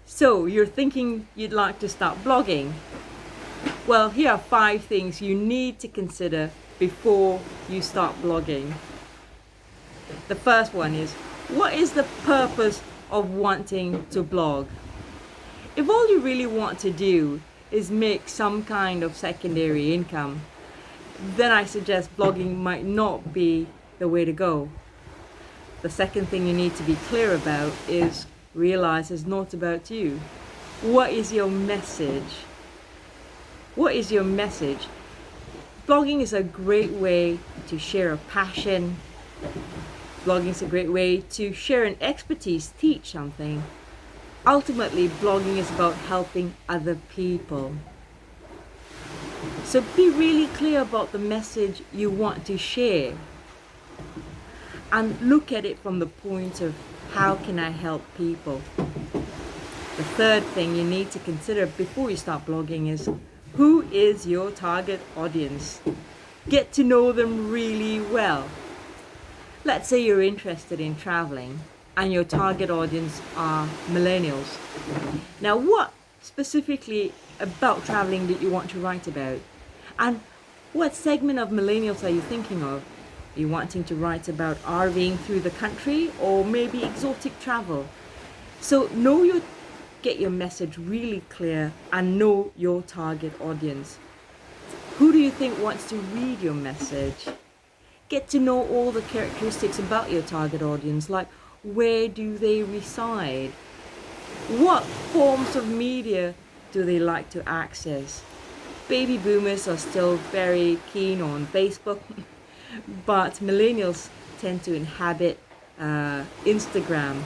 So you're thinking you'd like to start blogging? Well, here are 5 things you need to consider before you start blogging. The first one is, what is the purpose of wanting to blog? If all you really want to do is make some kind of secondary income, then I suggest blogging might not be the way to go. The second thing you need to be clear about is realize it's not about you. What is your message? What is your message? Blogging is a great way to share a passion. Blogging is a great way to share an expertise, teach something. Ultimately, blogging is about helping other people. So be really clear about the message you want to share. And look at it from the point of, how can I help people? The third thing you need to consider before you start blogging is, who is your target audience? Get to know them really well. Let's say you're interested in traveling and your target audience are millennials. Now, what specifically about traveling did you want to write about? And what segment of millennials are you thinking of? Are you wanting to write about RVing through the country or maybe exotic travel? So get your message really clear and know your target audience. Who do you think wants to read your message? Get to know all the characteristics about your target audience, like where do they reside? What forms of media do they like to access? Baby boomers are still very keen on Facebook, but millennials tend to inhabit Instagram.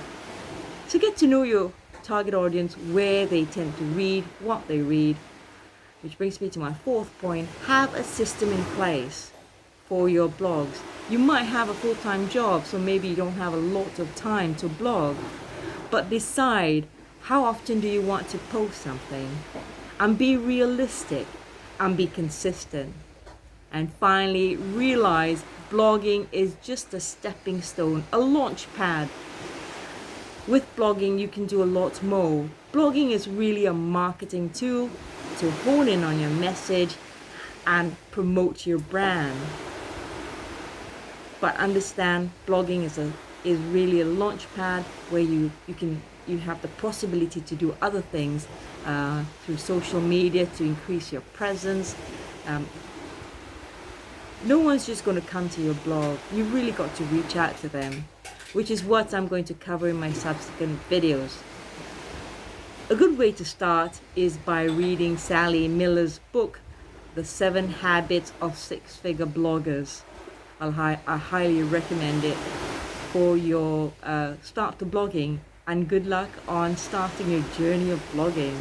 So get to know your target audience, where they tend to read, what they read. Which brings me to my fourth point: have a system in place for your blogs. You might have a full-time job, so maybe you don't have a lot of time to blog, but decide how often do you want to post something, and be realistic and be consistent. And finally, realize blogging is just a stepping stone, a launch pad. With blogging, you can do a lot more. Blogging is really a marketing tool to hone in on your message and promote your brand. But understand, blogging is really a launch pad where you have the possibility to do other things through social media to increase your presence. No one's just going to come to your blog. You really got to reach out to them, which is what I'm going to cover in my subsequent videos. A good way to start is by reading Sally Miller's book, The 7 Habits of Six-Figure Bloggers. I highly recommend it for your start to blogging, and good luck on starting your journey of blogging.